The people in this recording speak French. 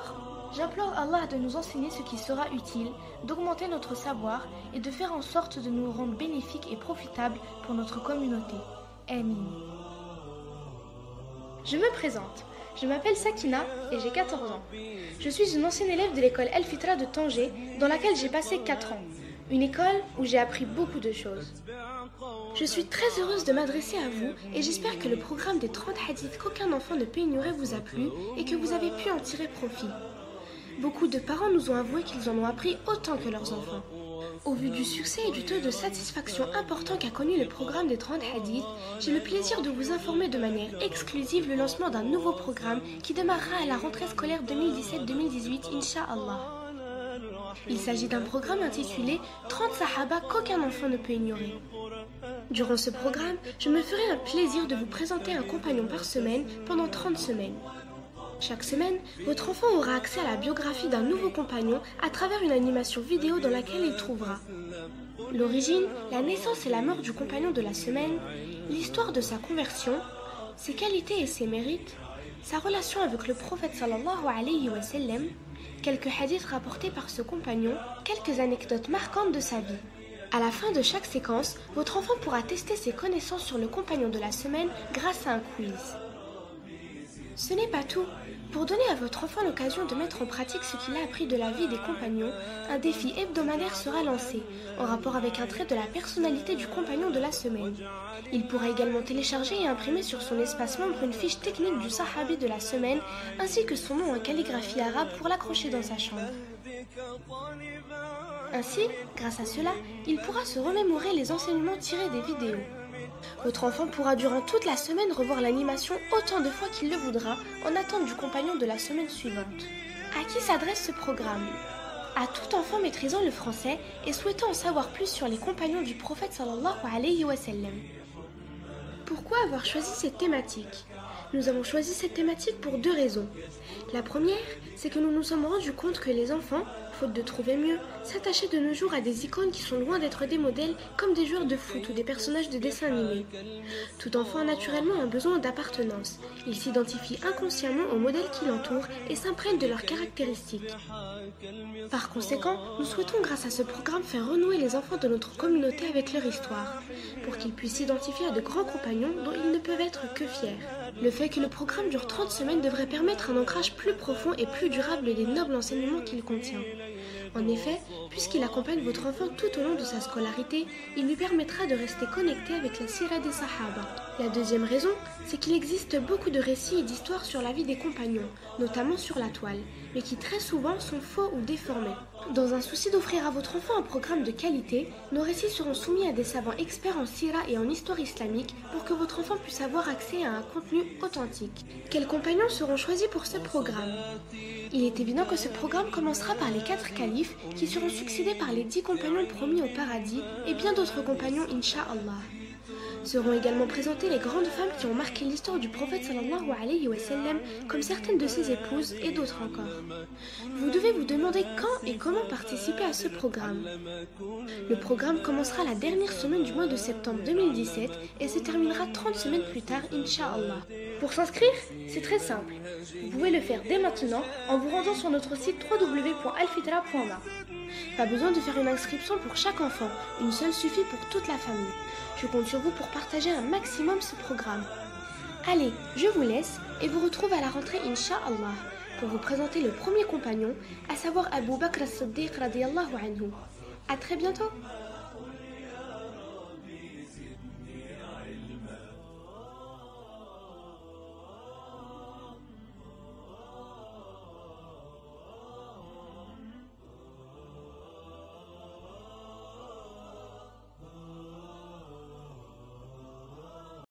Alors, j'implore Allah de nous enseigner ce qui sera utile, d'augmenter notre savoir et de faire en sorte de nous rendre bénéfiques et profitables pour notre communauté. Amin. Je me présente. Je m'appelle Sakina et j'ai 14 ans. Je suis une ancienne élève de l'école El Fitra de Tanger, dans laquelle j'ai passé 4 ans. Une école où j'ai appris beaucoup de choses. Je suis très heureuse de m'adresser à vous et j'espère que le programme des 30 hadiths qu'aucun enfant ne peut ignorer vous a plu et que vous avez pu en tirer profit. Beaucoup de parents nous ont avoué qu'ils en ont appris autant que leurs enfants. Au vu du succès et du taux de satisfaction important qu'a connu le programme des 30 hadiths, j'ai le plaisir de vous informer de manière exclusive le lancement d'un nouveau programme qui démarrera à la rentrée scolaire 2017-2018, Inch'Allah. Il s'agit d'un programme intitulé 30 Sahaba qu'aucun enfant ne peut ignorer. Durant ce programme, je me ferai un plaisir de vous présenter un compagnon par semaine pendant 30 semaines. Chaque semaine, votre enfant aura accès à la biographie d'un nouveau compagnon à travers une animation vidéo dans laquelle il trouvera l'origine, la naissance et la mort du compagnon de la semaine, l'histoire de sa conversion, ses qualités et ses mérites, sa relation avec le prophète sallallahu alayhi wa sallam, quelques hadiths rapportés par ce compagnon, quelques anecdotes marquantes de sa vie. À la fin de chaque séquence, votre enfant pourra tester ses connaissances sur le compagnon de la semaine grâce à un quiz. Ce n'est pas tout. Pour donner à votre enfant l'occasion de mettre en pratique ce qu'il a appris de la vie des compagnons, un défi hebdomadaire sera lancé, en rapport avec un trait de la personnalité du compagnon de la semaine. Il pourra également télécharger et imprimer sur son espace membre une fiche technique du sahabi de la semaine, ainsi que son nom en calligraphie arabe pour l'accrocher dans sa chambre. Ainsi, grâce à cela, il pourra se remémorer les enseignements tirés des vidéos. Votre enfant pourra durant toute la semaine revoir l'animation autant de fois qu'il le voudra en attente du compagnon de la semaine suivante. À qui s'adresse ce programme ? À tout enfant maîtrisant le français et souhaitant en savoir plus sur les compagnons du prophète sallallahu alayhi wa sallam. Pourquoi avoir choisi cette thématique ? Nous avons choisi cette thématique pour 2 raisons. La première, c'est que nous nous sommes rendus compte que les enfants, faute de trouver mieux, s'attachaient de nos jours à des icônes qui sont loin d'être des modèles comme des joueurs de foot ou des personnages de dessins animés. Tout enfant a naturellement un besoin d'appartenance. Il s'identifie inconsciemment aux modèles qui l'entourent et s'imprègne de leurs caractéristiques. Par conséquent, nous souhaitons grâce à ce programme faire renouer les enfants de notre communauté avec leur histoire, pour qu'ils puissent s'identifier à de grands compagnons dont ils ne peuvent être que fiers. Le fait que le programme dure 30 semaines devrait permettre un ancrage plus profond et plus durable des nobles enseignements qu'il contient. En effet, puisqu'il accompagne votre enfant tout au long de sa scolarité, il lui permettra de rester connecté avec la sira des Sahaba. La deuxième raison, c'est qu'il existe beaucoup de récits et d'histoires sur la vie des compagnons, notamment sur la toile, mais qui très souvent sont faux ou déformés. Dans un souci d'offrir à votre enfant un programme de qualité, nos récits seront soumis à des savants experts en sira et en histoire islamique pour que votre enfant puisse avoir accès à un contenu authentique. Quels compagnons seront choisis pour ce programme ? Il est évident que ce programme commencera par les 4 califes qui seront succédés par les 10 compagnons promis au paradis et bien d'autres compagnons Inch'Allah. Seront également présentées les grandes femmes qui ont marqué l'histoire du prophète sallallahu alayhi wa sallam, comme certaines de ses épouses et d'autres encore. Vous devez vous demander quand et comment participer à ce programme. Le programme commencera la dernière semaine du mois de septembre 2017 et se terminera 30 semaines plus tard, Inch'Allah. Pour s'inscrire, c'est très simple. Vous pouvez le faire dès maintenant en vous rendant sur notre site www.alfitra.ma. Pas besoin de faire une inscription pour chaque enfant, une seule suffit pour toute la famille. Je compte sur vous pour partager un maximum ce programme. Allez, je vous laisse et vous retrouve à la rentrée Inch'Allah pour vous présenter le premier compagnon, à savoir Abu Bakr as-Siddiq radiyallahu anhu. À très bientôt.